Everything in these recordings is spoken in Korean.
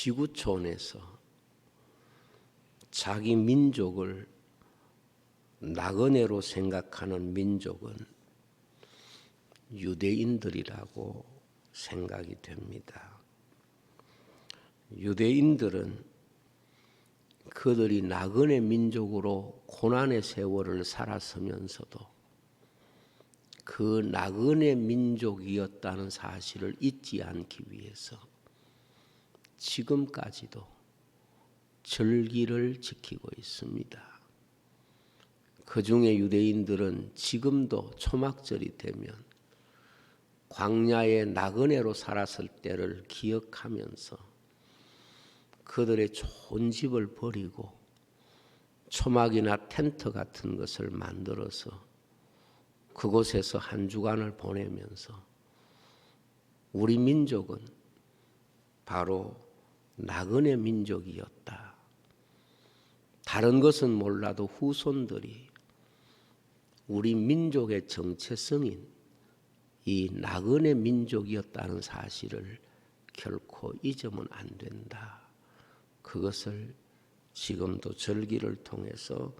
지구촌에서 자기 민족을 나그네로 생각하는 민족은 유대인들이라고 생각이 됩니다. 유대인들은 그들이 나그네 민족으로 고난의 세월을 살았으면서도 그 나그네 민족이었다는 사실을 잊지 않기 위해서 지금까지도 절기를 지키고 있습니다. 그 중에 유대인들은 지금도 초막절이 되면 광야의 나그네로 살았을 때를 기억하면서 그들의 좋은 집을 버리고 초막이나 텐트 같은 것을 만들어서 그곳에서 한 주간을 보내면서 우리 민족은 바로 나그네 민족이었다. 다른 것은 몰라도 후손들이 우리 민족의 정체성인 이 나그네 민족이었다는 사실을 결코 잊으면 안 된다. 그것을 지금도 절기를 통해서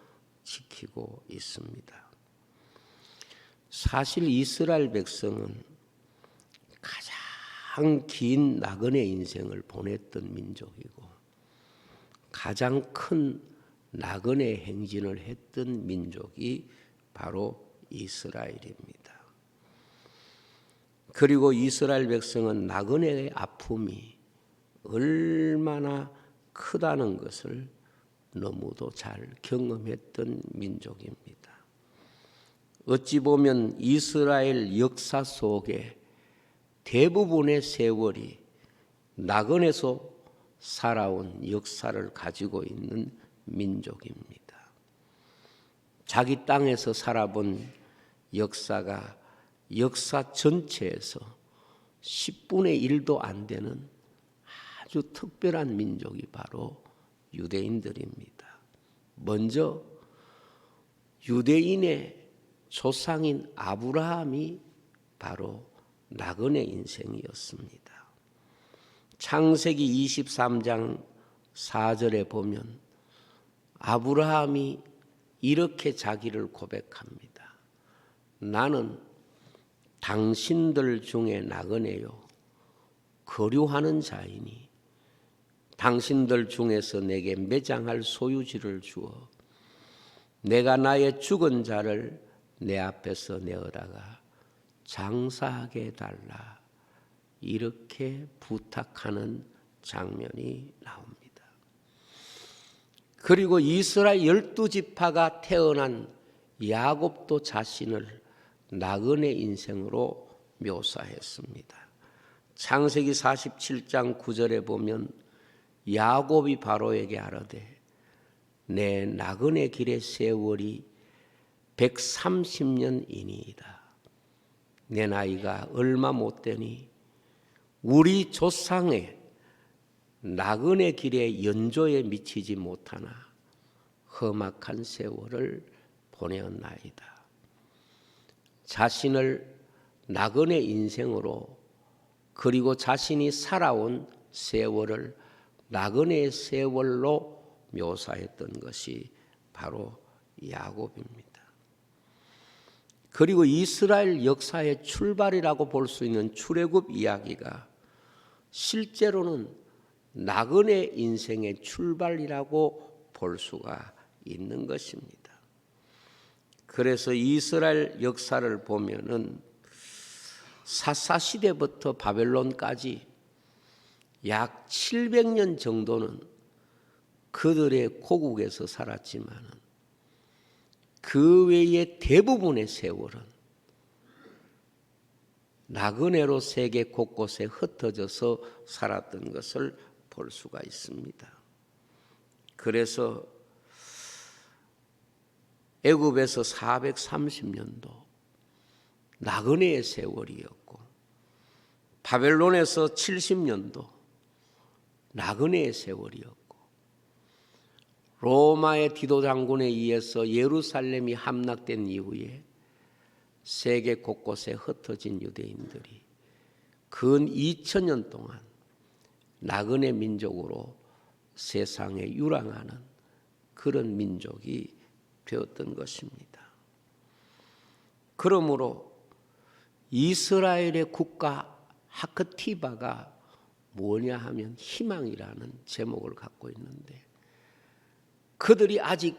지키고 있습니다. 사실 이스라엘 백성은 가장 긴 나그네 인생을 보냈던 민족이고 가장 큰 나그네 행진을 했던 민족이 바로 이스라엘입니다. 그리고 이스라엘 백성은 나그네의 아픔이 얼마나 크다는 것을 너무도 잘 경험했던 민족입니다. 어찌 보면 이스라엘 역사 속에 대부분의 세월이 나그네에서 살아온 역사를 가지고 있는 민족입니다. 자기 땅에서 살아본 역사가 역사 전체에서 10분의 1도 안 되는 아주 특별한 민족이 바로 유대인들입니다. 먼저 유대인의 조상인 아브라함이 바로 나그네 인생이었습니다. 창세기 23장 4절에 보면 아브라함이 이렇게 자기를 고백합니다. 나는 당신들 중에 나그네요 거류하는 자이니 당신들 중에서 내게 매장할 소유지를 주어 내가 나의 죽은 자를 내 앞에서 내어다가 장사하게 해달라 이렇게 부탁하는 장면이 나옵니다. 그리고 이스라엘 12지파가 태어난 야곱도 자신을 나그네 인생으로 묘사했습니다. 창세기 47장 9절에 보면 야곱이 바로에게 아뢰되 내 나그네 길의 세월이 130년이니이다. 내 나이가 얼마 못 되니 우리 조상의 나그네 길의 연조에 미치지 못하나 험악한 세월을 보내었나이다. 자신을 나그네 인생으로 그리고 자신이 살아온 세월을 나그네의 세월로 묘사했던 것이 바로 야곱입니다. 그리고 이스라엘 역사의 출발이라고 볼 수 있는 출애굽 이야기가 실제로는 나그네 인생의 출발이라고 볼 수가 있는 것입니다. 그래서 이스라엘 역사를 보면은 사사시대부터 바벨론까지 약 700년 정도는 그들의 고국에서 살았지만 그 외의 대부분의 세월은 나그네로 세계 곳곳에 흩어져서 살았던 것을 볼 수가 있습니다. 그래서 애굽에서 430년도 나그네의 세월이었고 바벨론에서 70년도 나그네의 세월이었고 로마의 디도 장군에 의해서 예루살렘이 함락된 이후에 세계 곳곳에 흩어진 유대인들이 근 2000년 동안 나그네 민족으로 세상에 유랑하는 그런 민족이 되었던 것입니다. 그러므로 이스라엘의 국가 하크티바가 뭐냐 하면 희망이라는 제목을 갖고 있는데, 그들이 아직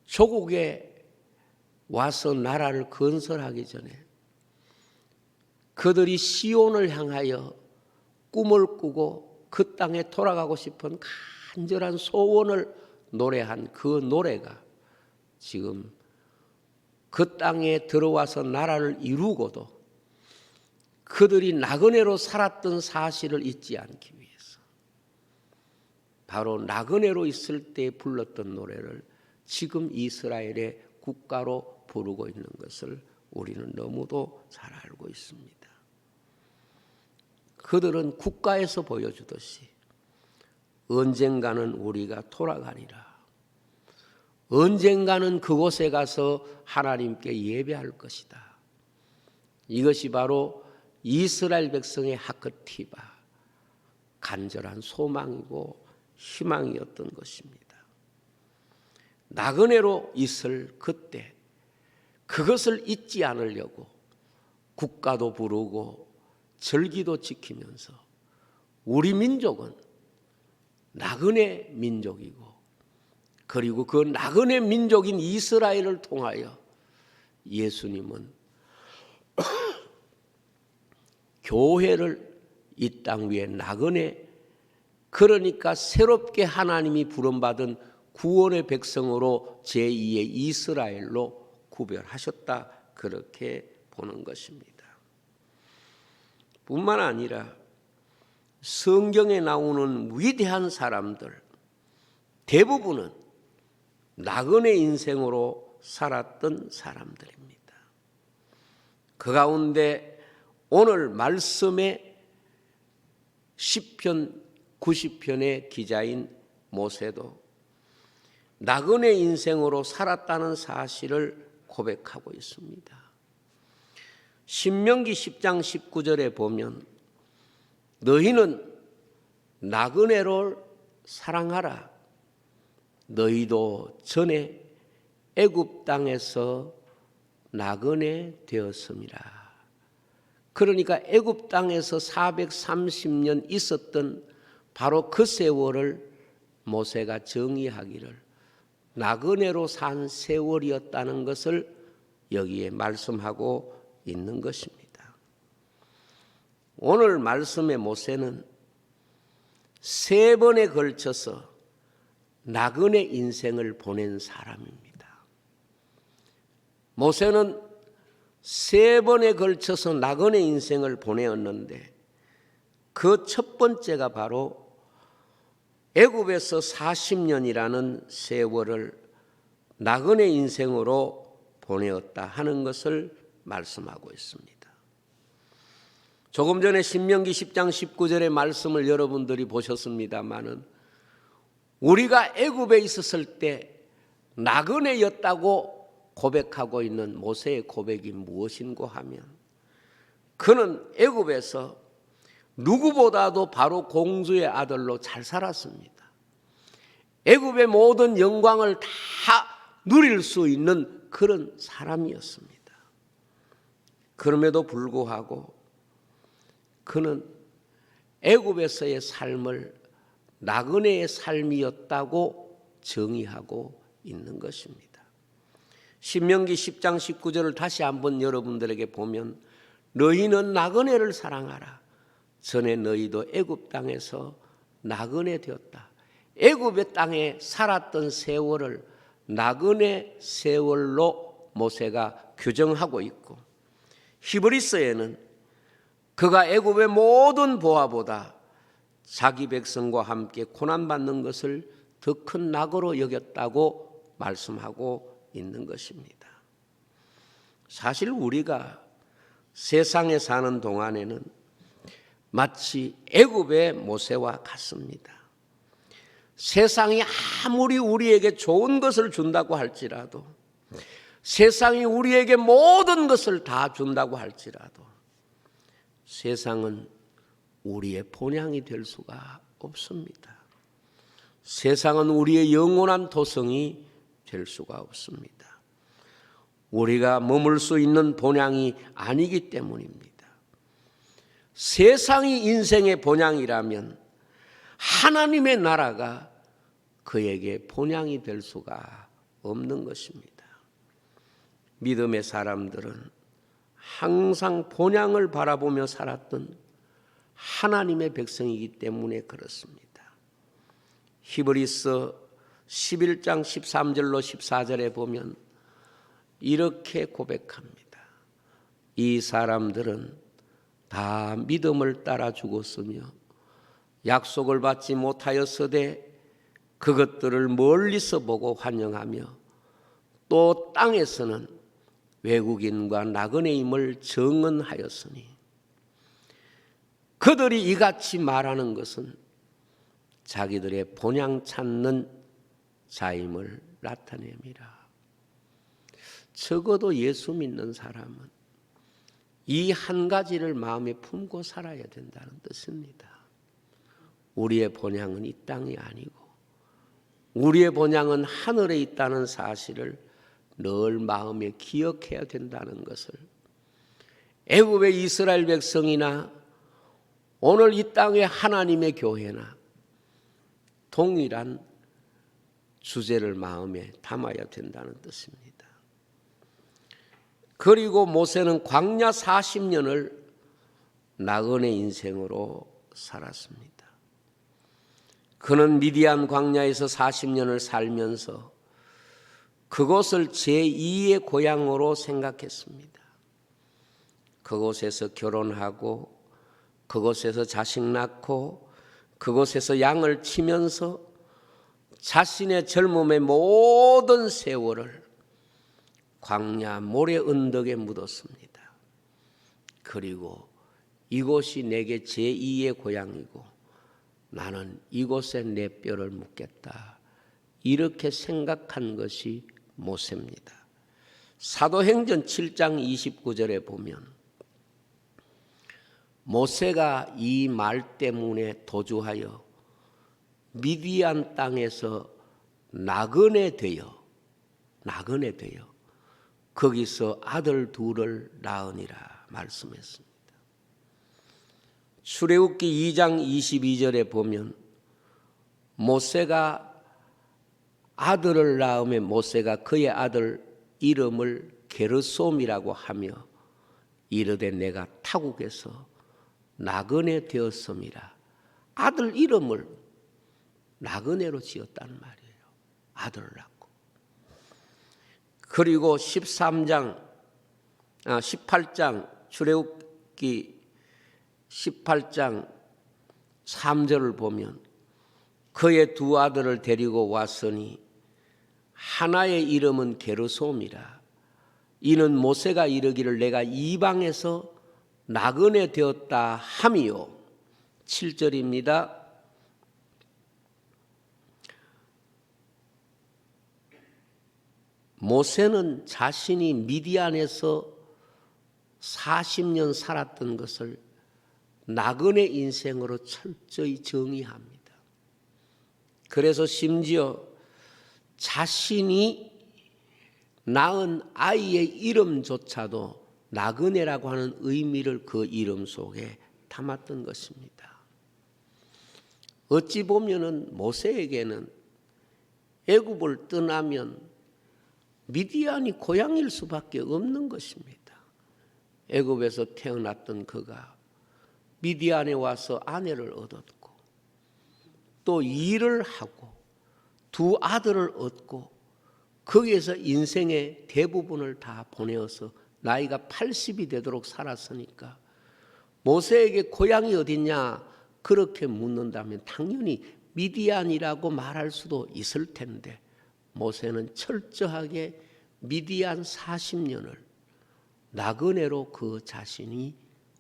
조국에 와서 나라를 건설하기 전에 그들이 시온을 향하여 꿈을 꾸고 그 땅에 돌아가고 싶은 간절한 소원을 노래한 그 노래가 지금 그 땅에 들어와서 나라를 이루고도 그들이 나그네로 살았던 사실을 잊지 않기 위해서 바로 나그네로 있을 때 불렀던 노래를 지금 이스라엘의 국가로 부르고 있는 것을 우리는 너무도 잘 알고 있습니다. 그들은 국가에서 보여주듯이 언젠가는 우리가 돌아가리라, 언젠가는 그곳에 가서 하나님께 예배할 것이다, 이것이 바로 이스라엘 백성의 하크티바, 간절한 소망이고 희망이었던 것입니다. 나그네로 있을 그때 그것을 잊지 않으려고 국가도 부르고 절기도 지키면서 우리 민족은 나그네 민족이고, 그리고 그 나그네 민족인 이스라엘을 통하여 예수님은 교회를 이 땅 위에 나그네, 그러니까 새롭게 하나님이 부름받은 구원의 백성으로 제2의 이스라엘로 구별하셨다, 그렇게 보는 것입니다. 뿐만 아니라 성경에 나오는 위대한 사람들 대부분은 나그네 인생으로 살았던 사람들입니다. 그 가운데 오늘 말씀의 시편 90편의 기자인 모세도 나그네 인생으로 살았다는 사실을 고백하고 있습니다. 신명기 10장 19절에 보면 너희는 나그네를 사랑하라, 너희도 전에 애굽 땅에서 나그네 되었음이라. 그러니까 애굽 땅에서 430년 있었던 바로 그 세월을 모세가 정의하기를 나그네로 산 세월이었다는 것을 여기에 말씀하고 있는 것입니다. 오늘 말씀의 모세는 3번에 걸쳐서 나그네 인생을 보낸 사람입니다. 모세는 3번에 걸쳐서 나그네 인생을 보내었는데 그 첫 번째가 바로 애굽에서 40년이라는 세월을 나그네 인생으로 보내었다 하는 것을 말씀하고 있습니다. 조금 전에 신명기 10장 19절의 말씀을 여러분들이 보셨습니다마는 우리가 애굽에 있었을 때 나그네였다고 고백하고 있는 모세의 고백이 무엇인고 하면 그는 애굽에서 누구보다도 바로 공주의 아들로 잘 살았습니다. 애굽의 모든 영광을 다 누릴 수 있는 그런 사람이었습니다. 그럼에도 불구하고 그는 애굽에서의 삶을 나그네의 삶이었다고 정의하고 있는 것입니다. 신명기 10장 19절을 다시 한번 여러분들에게 보면 너희는 나그네를 사랑하라. 전에 너희도 애굽 땅에서 나그네 되었다. 애굽의 땅에 살았던 세월을 나그네 세월로 모세가 규정하고 있고 히브리서에는 그가 애굽의 모든 보화보다 자기 백성과 함께 고난받는 것을 더 큰 낙으로 여겼다고 말씀하고 있는 것입니다. 사실 우리가 세상에 사는 동안에는 마치 애굽의 모세와 같습니다. 세상이 아무리 우리에게 좋은 것을 준다고 할지라도, 세상이 우리에게 모든 것을 다 준다고 할지라도 세상은 우리의 본향이 될 수가 없습니다. 세상은 우리의 영원한 도성이 될 수가 없습니다. 우리가 머물 수 있는 본향이 아니기 때문입니다. 세상이 인생의 본향이라면 하나님의 나라가 그에게 본향이 될 수가 없는 것입니다. 믿음의 사람들은 항상 본향을 바라보며 살았던 하나님의 백성이기 때문에 그렇습니다. 히브리서 11장 13절로 14절에 보면 이렇게 고백합니다. 이 사람들은 다 믿음을 따라 죽었으며 약속을 받지 못하였으되 그것들을 멀리서 보고 환영하며 또 땅에서는 외국인과 나그네임을 증언하였으니 그들이 이같이 말하는 것은 자기들의 본향 찾는 자임을 나타냅니다. 적어도 예수 믿는 사람은 이 한 가지를 마음에 품고 살아야 된다는 뜻입니다. 우리의 본향은 이 땅이 아니고 우리의 본향은 하늘에 있다는 사실을 늘 마음에 기억해야 된다는 것을 애굽의 이스라엘 백성이나 오늘 이 땅의 하나님의 교회나 동일한 주제를 마음에 담아야 된다는 뜻입니다. 그리고 모세는 광야 40년을 나그네 인생으로 살았습니다. 그는 미디안 광야에서 40년을 살면서 그곳을 제2의 고향으로 생각했습니다. 그곳에서 결혼하고 그곳에서 자식 낳고 그곳에서 양을 치면서 자신의 젊음의 모든 세월을 광야 모래 언덕에 묻었습니다. 그리고 이곳이 내게 제2의 고향이고 나는 이곳에 내 뼈를 묻겠다. 이렇게 생각한 것이 모세입니다. 사도행전 7장 29절에 보면 모세가 이 말 때문에 도주하여 미디안 땅에서 나그네 되어 거기서 아들 둘을 낳으니라 말씀했습니다. 출애굽기 2장 22절에 보면 모세가 아들을 낳으며 모세가 그의 아들 이름을 게르솜이라고 하며 이르되 내가 타국에서 나그네 되었음이라. 아들 이름을 나그네로 지었다는 말이에요. 아들을 낳고. 그리고 18장 출애굽기 18장 3절을 보면 그의 두 아들을 데리고 왔으니 하나의 이름은 게르솜이라. 이는 모세가 이르기를 내가 이방에서 나그네 되었다 함이요. 7절입니다. 모세는 자신이 미디안에서 40년 살았던 것을 나그네 인생으로 철저히 정의합니다. 그래서 심지어 자신이 낳은 아이의 이름조차도 나그네라고 하는 의미를 그 이름 속에 담았던 것입니다. 어찌 보면은 모세에게는 애굽을 떠나면 미디안이 고향일 수밖에 없는 것입니다. 애굽에서 태어났던 그가 미디안에 와서 아내를 얻었고 또 일을 하고 두 아들을 얻고 거기에서 인생의 대부분을 다 보내어서 나이가 80이 되도록 살았으니까 모세에게 고향이 어디냐 그렇게 묻는다면 당연히 미디안이라고 말할 수도 있을 텐데 모세는 철저하게 미디안 40년을 나그네로 그 자신이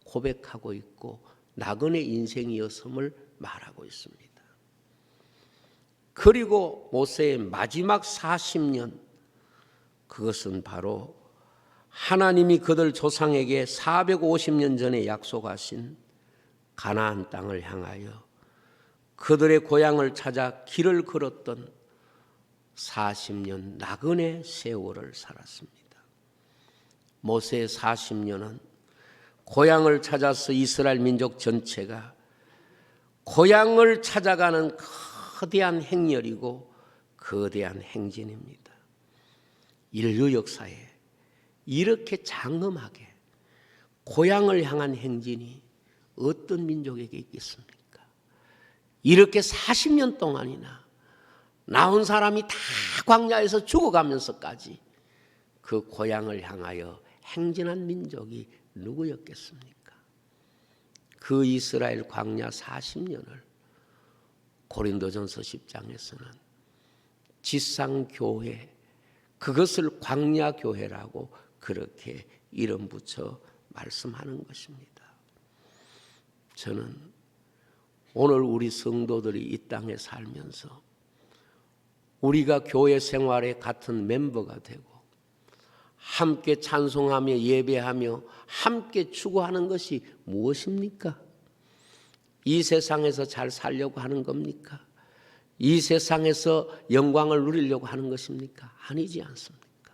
고백하고 있고 나그네 인생이었음을 말하고 있습니다. 그리고 모세의 마지막 40년 그것은 바로 하나님이 그들 조상에게 450년 전에 약속하신 가나안 땅을 향하여 그들의 고향을 찾아 길을 걸었던 40년 나그네 세월을 살았습니다. 모세의 40년은 고향을 찾아서 이스라엘 민족 전체가 고향을 찾아가는 거대한 행렬이고 거대한 행진입니다. 인류 역사에 이렇게 장엄하게 고향을 향한 행진이 어떤 민족에게 있겠습니까? 이렇게 40년 동안이나 나온 사람이 다 광야에서 죽어가면서까지 그 고향을 향하여 행진한 민족이 누구였겠습니까? 그 이스라엘 광야 40년을 고린도전서 10장에서는 지상교회, 그것을 광야교회라고 그렇게 이름 붙여 말씀하는 것입니다. 저는 오늘 우리 성도들이 이 땅에 살면서 우리가 교회 생활에 같은 멤버가 되고 함께 찬송하며 예배하며 함께 추구하는 것이 무엇입니까? 이 세상에서 잘 살려고 하는 겁니까? 이 세상에서 영광을 누리려고 하는 것입니까? 아니지 않습니까?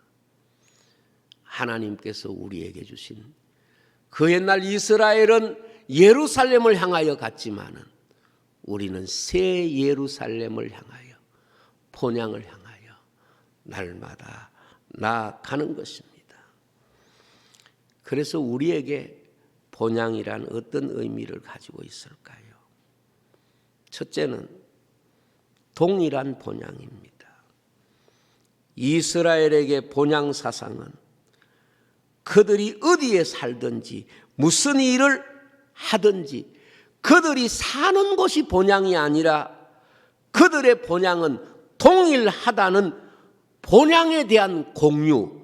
하나님께서 우리에게 주신 그 옛날 이스라엘은 예루살렘을 향하여 갔지만은 우리는 새 예루살렘을 향하여 본향을 향하여 날마다 나아가는 것입니다. 그래서 우리에게 본향이란 어떤 의미를 가지고 있을까요? 첫째는 동일한 본향입니다. 이스라엘에게 본향 사상은 그들이 어디에 살든지 무슨 일을 하든지 그들이 사는 곳이 본향이 아니라 그들의 본향은 동일하다는 본향에 대한 공유,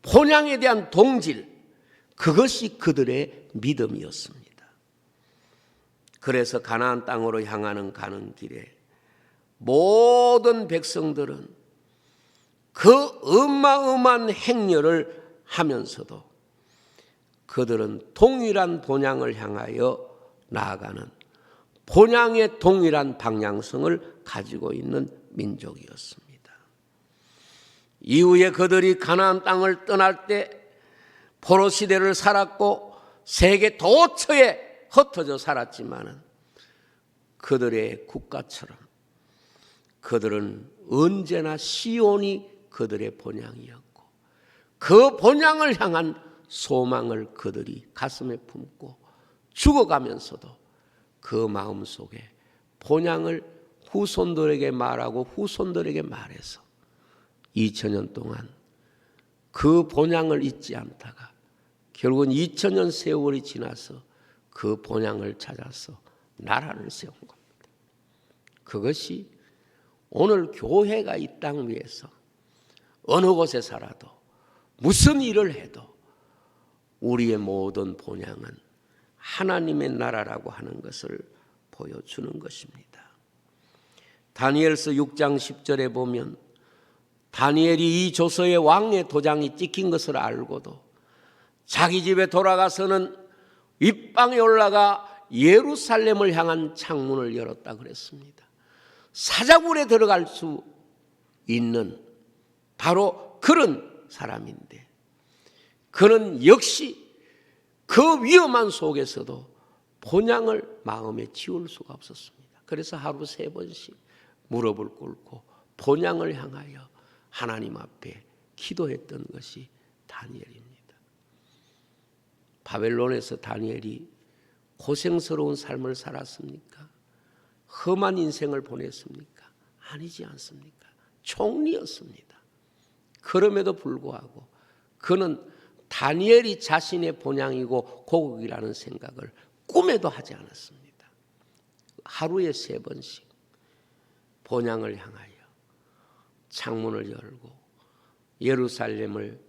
본향에 대한 동질, 그것이 그들의 믿음이었습니다. 그래서 가나안 땅으로 향하는 가는 길에 모든 백성들은 그 어마어마한 행렬을 하면서도 그들은 동일한 본향을 향하여 나아가는 본향의 동일한 방향성을 가지고 있는 민족이었습니다. 이후에 그들이 가나안 땅을 떠날 때 포로 시대를 살았고 세계 도처에 흩어져 살았지만은 그들의 국가처럼 그들은 언제나 시온이 그들의 본향이었고 그 본향을 향한 소망을 그들이 가슴에 품고 죽어가면서도 그 마음속에 본향을 후손들에게 말하고 후손들에게 말해서 2000년 동안 그 본향을 잊지 않다가 결국은 2000년 세월이 지나서 그 본향을 찾아서 나라를 세운 겁니다. 그것이 오늘 교회가 이 땅 위에서 어느 곳에 살아도 무슨 일을 해도 우리의 모든 본향은 하나님의 나라라고 하는 것을 보여주는 것입니다. 다니엘서 6장 10절에 보면 다니엘이 이 조서에 왕의 도장이 찍힌 것을 알고도 자기 집에 돌아가서는 윗방에 올라가 예루살렘을 향한 창문을 열었다 그랬습니다. 사자굴에 들어갈 수 있는 바로 그런 사람인데 그는 역시 그 위험한 속에서도 본향을 마음에 지울 수가 없었습니다. 그래서 하루 3번씩 무릎을 꿇고 본향을 향하여 하나님 앞에 기도했던 것이 다니엘입니다. 바벨론에서 다니엘이 고생스러운 삶을 살았습니까? 험한 인생을 보냈습니까? 아니지 않습니까? 총리였습니다. 그럼에도 불구하고 그는 다니엘이 자신의 본향이고 고국이라는 생각을 꿈에도 하지 않았습니다. 하루에 3번씩 본향을 향하여 창문을 열고 예루살렘을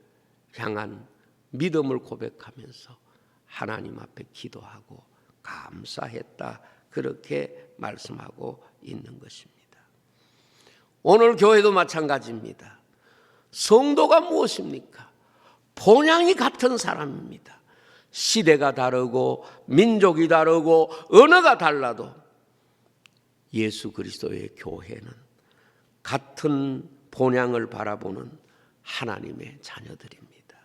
향한 믿음을 고백하면서 하나님 앞에 기도하고 감사했다. 그렇게 말씀하고 있는 것입니다. 오늘 교회도 마찬가지입니다. 성도가 무엇입니까? 본향이 같은 사람입니다. 시대가 다르고 민족이 다르고 언어가 달라도 예수 그리스도의 교회는 같은 본향을 바라보는 하나님의 자녀들입니다.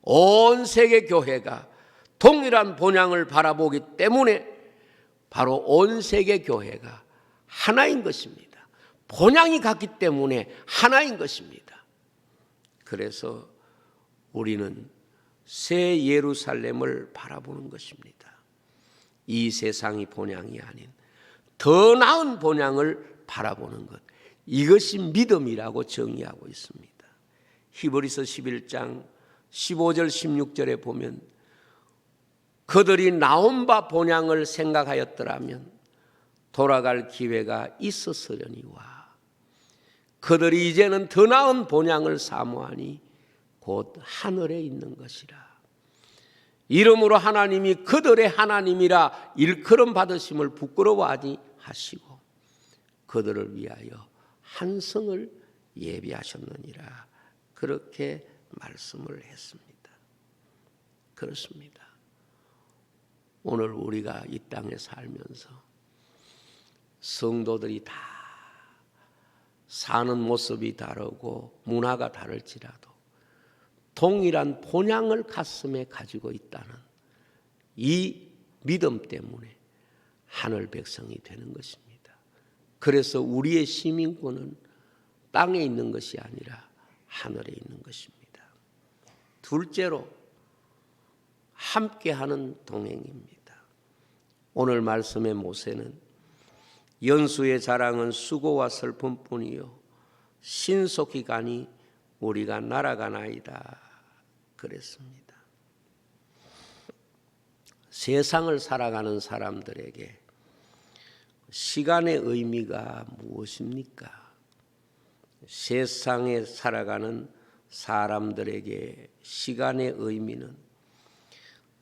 온 세계 교회가 동일한 본향을 바라보기 때문에 바로 온 세계 교회가 하나인 것입니다. 본향이 같기 때문에 하나인 것입니다. 그래서 우리는 새 예루살렘을 바라보는 것입니다. 이 세상이 본향이 아닌 더 나은 본향을 바라보는 것, 이것이 믿음이라고 정의하고 있습니다. 히브리서 11장 15절 16절에 보면 그들이 나온 바 본향을 생각하였더라면 돌아갈 기회가 있었으려니와 그들이 이제는 더 나은 본향을 사모하니 곧 하늘에 있는 것이라. 이러므로 하나님이 그들의 하나님이라 일컬음 받으심을 부끄러워하지 하시고 그들을 위하여 한 성을 예비하셨느니라. 그렇게 말씀을 했습니다. 그렇습니다. 오늘 우리가 이 땅에 살면서 성도들이 다 사는 모습이 다르고 문화가 다를지라도 동일한 본향을 가슴에 가지고 있다는 이 믿음 때문에 하늘 백성이 되는 것입니다. 그래서 우리의 시민권은 땅에 있는 것이 아니라 하늘에 있는 것입니다. 둘째로 함께하는 동행입니다. 오늘 말씀의 모세는 연수의 자랑은 수고와 슬픔뿐이요 신속히 가니 우리가 날아가나이다 그랬습니다. 세상을 살아가는 사람들에게 시간의 의미가 무엇입니까? 세상에 살아가는 사람들에게 시간의 의미는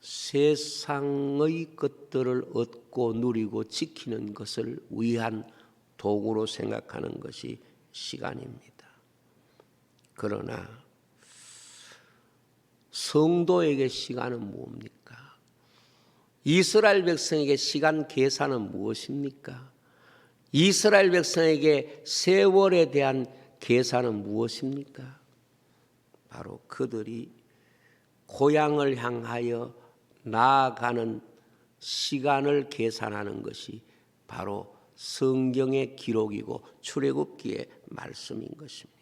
세상의 것들을 얻고 누리고 지키는 것을 위한 도구로 생각하는 것이 시간입니다. 그러나 성도에게 시간은 뭡니까? 이스라엘 백성에게 시간 계산은 무엇입니까? 이스라엘 백성에게 세월에 대한 계산은 무엇입니까? 바로 그들이 고향을 향하여 나아가는 시간을 계산하는 것이 바로 성경의 기록이고 출애굽기의 말씀인 것입니다.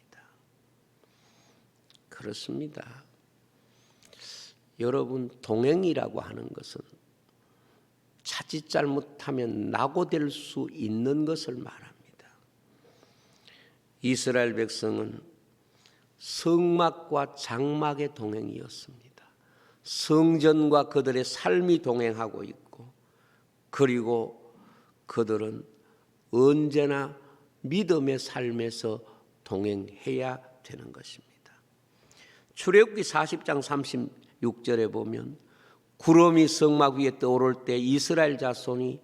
그렇습니다. 여러분, 동행이라고 하는 것은 자칫 잘못하면 낙오될 수 있는 것을 말합니다. 이스라엘 백성은 성막과 장막의 동행이었습니다. 성전과 그들의 삶이 동행하고 있고 그리고 그들은 언제나 믿음의 삶에서 동행해야 되는 것입니다. 출애굽기 40장 36절에 보면 구름이 성막 위에 떠오를 때 이스라엘 자손이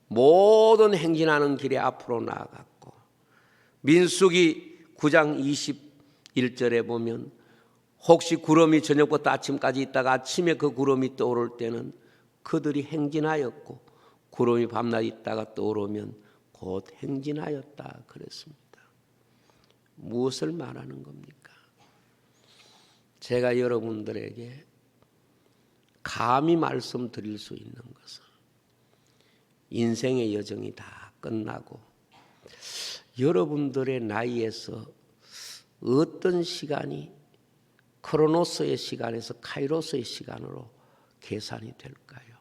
모든 행진하는 길에 앞으로 나아갔고 민수기 9장 21절에 보면 혹시 구름이 저녁부터 아침까지 있다가 아침에 그 구름이 떠오를 때는 그들이 행진하였고 구름이 밤낮 있다가 떠오르면 곧 행진하였다 그랬습니다. 무엇을 말하는 겁니까? 제가 여러분들에게 감히 말씀드릴 수 있는 것은 인생의 여정이 다 끝나고 여러분들의 나이에서 어떤 시간이 크로노스의 시간에서 카이로스의 시간으로 계산이 될까요?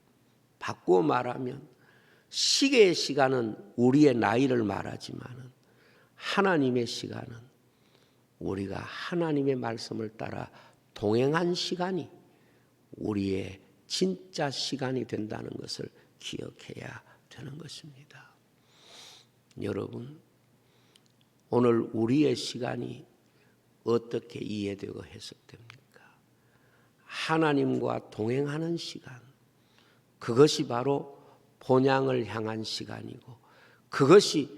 바꾸어 말하면 시계의 시간은 우리의 나이를 말하지만 하나님의 시간은 우리가 하나님의 말씀을 따라 동행한 시간이 우리의 진짜 시간이 된다는 것을 기억해야 되는 것입니다. 여러분, 오늘 우리의 시간이 어떻게 이해되고 해석됩니까? 하나님과 동행하는 시간, 그것이 바로 본향을 향한 시간이고 그것이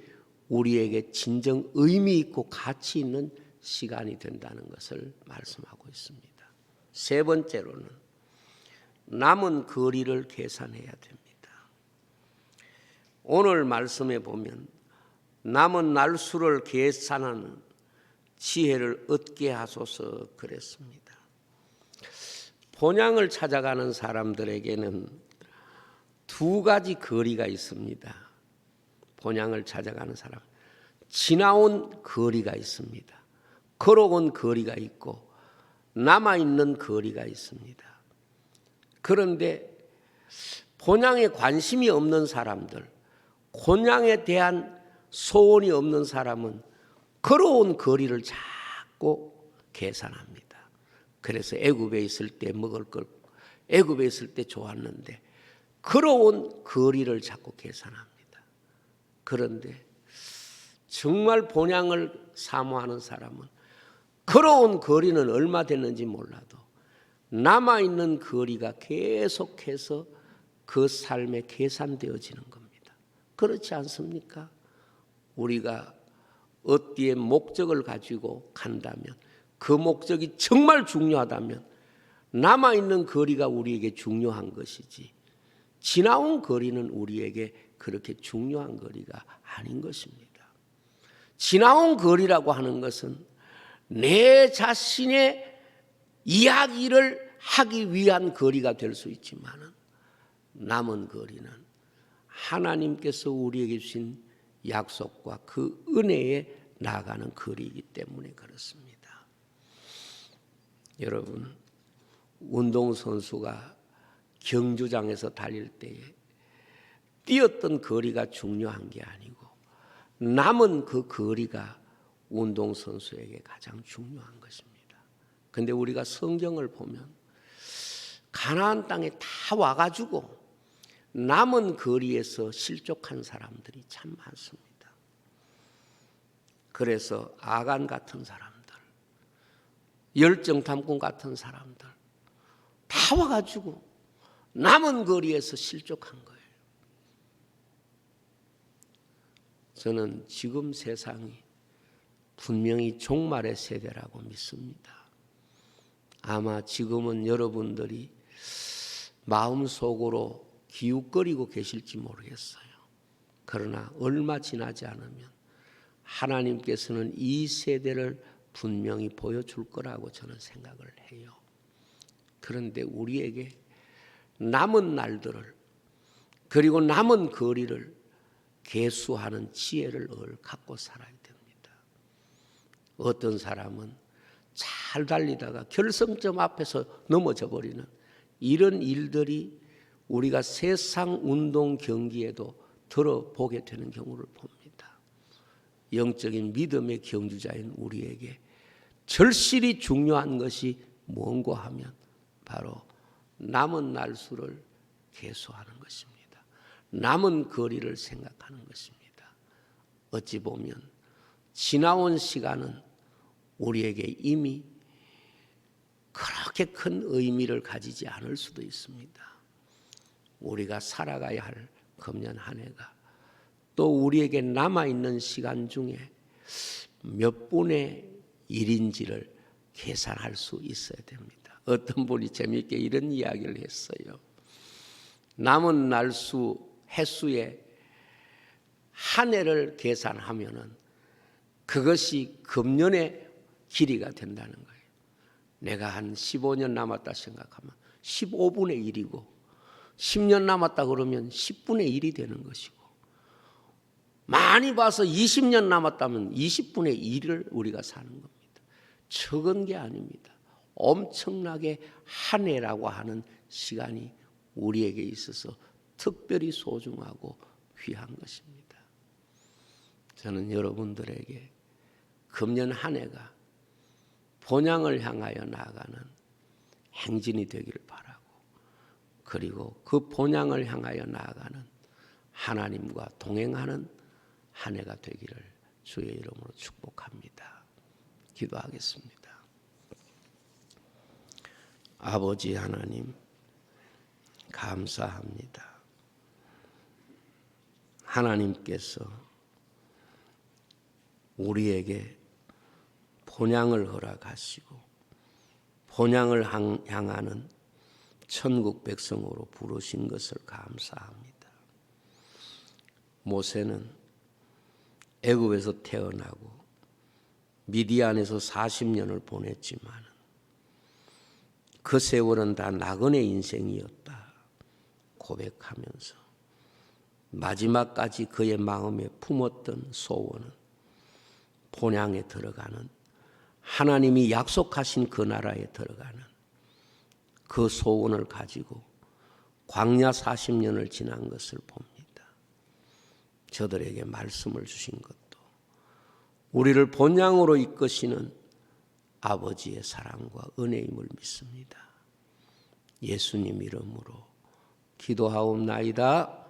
우리에게 진정 의미 있고 가치 있는 시간이 된다는 것을 말씀하고 있습니다. 세 번째로는 남은 거리를 계산해야 됩니다. 오늘 말씀에 보면 남은 날수를 계산하는 지혜를 얻게 하소서 그랬습니다. 본향을 찾아가는 사람들에게는 두 가지 거리가 있습니다. 본향을 찾아가는 사람, 지나온 거리가 있습니다. 걸어온 거리가 있고 남아있는 거리가 있습니다. 그런데 본향에 관심이 없는 사람들, 본향에 대한 소원이 없는 사람은 걸어온 거리를 자꾸 계산합니다. 그래서 애굽에 있을 때 먹을 걸, 애굽에 있을 때 좋았는데 걸어온 거리를 자꾸 계산합니다. 그런데 정말 본향을 사모하는 사람은 걸어온 거리는 얼마 됐는지 몰라도 남아있는 거리가 계속해서 그 삶에 계산되어지는 겁니다. 그렇지 않습니까? 우리가 어디에 목적을 가지고 간다면 그 목적이 정말 중요하다면 남아있는 거리가 우리에게 중요한 것이지 지나온 거리는 우리에게 그렇게 중요한 거리가 아닌 것입니다. 지나온 거리라고 하는 것은 내 자신의 이야기를 하기 위한 거리가 될 수 있지만 남은 거리는 하나님께서 우리에게 주신 약속과 그 은혜에 나아가는 거리이기 때문에 그렇습니다. 여러분, 운동선수가 경주장에서 달릴 때에 뛰었던 거리가 중요한 게 아니고 남은 그 거리가 운동선수에게 가장 중요한 것입니다. 그런데 우리가 성경을 보면 가나안 땅에 다 와가지고 남은 거리에서 실족한 사람들이 참 많습니다. 그래서 아간 같은 사람들, 열정탐꾼 같은 사람들 다 와가지고 남은 거리에서 실족한 거예요. 저는 지금 세상이 분명히 종말의 세대라고 믿습니다. 아마 지금은 여러분들이 마음속으로 기웃거리고 계실지 모르겠어요. 그러나 얼마 지나지 않으면 하나님께서는 이 세대를 분명히 보여줄 거라고 저는 생각을 해요. 그런데 우리에게 남은 날들을 그리고 남은 거리를 계수하는 지혜를 늘 갖고 살아야 됩니다. 어떤 사람은 잘 달리다가 결승점 앞에서 넘어져 버리는 이런 일들이 우리가 세상 운동 경기에도 들어보게 되는 경우를 봅니다. 영적인 믿음의 경주자인 우리에게 절실히 중요한 것이 뭔고 하면 바로 남은 날수를 계수하는 것입니다. 남은 거리를 생각하는 것입니다. 어찌 보면 지나온 시간은 우리에게 이미 그렇게 큰 의미를 가지지 않을 수도 있습니다. 우리가 살아가야 할 금년 한 해가 또 우리에게 남아있는 시간 중에 몇 분의 일인지를 계산할 수 있어야 됩니다. 어떤 분이 재미있게 이런 이야기를 했어요. 남은 날수 횟수에 한 해를 계산하면은 그것이 금년의 길이가 된다는 거예요. 내가 한 15년 남았다 생각하면 15분의 1이고 10년 남았다 그러면 10분의 1이 되는 것이고 많이 봐서 20년 남았다면 20분의 1을 우리가 사는 겁니다. 적은 게 아닙니다. 엄청나게 한 해라고 하는 시간이 우리에게 있어서 특별히 소중하고 귀한 것입니다. 저는 여러분들에게 금년 한 해가 본향을 향하여 나아가는 행진이 되기를 바라고 그리고 그 본향을 향하여 나아가는 하나님과 동행하는 한 해가 되기를 주의 이름으로 축복합니다. 기도하겠습니다. 아버지 하나님 감사합니다. 하나님께서 우리에게 본향을 허락하시고 본향을 향하는 천국 백성으로 부르신 것을 감사합니다. 모세는 애굽에서 태어나고 미디안에서 40년을 보냈지만 그 세월은 다 나그네 인생이었다 고백하면서 마지막까지 그의 마음에 품었던 소원은 본향에 들어가는, 하나님이 약속하신 그 나라에 들어가는 그 소원을 가지고 광야 40년을 지난 것을 봅니다. 저들에게 말씀을 주신 것도 우리를 본향으로 이끄시는 아버지의 사랑과 은혜임을 믿습니다. 예수님 이름으로 기도하옵나이다.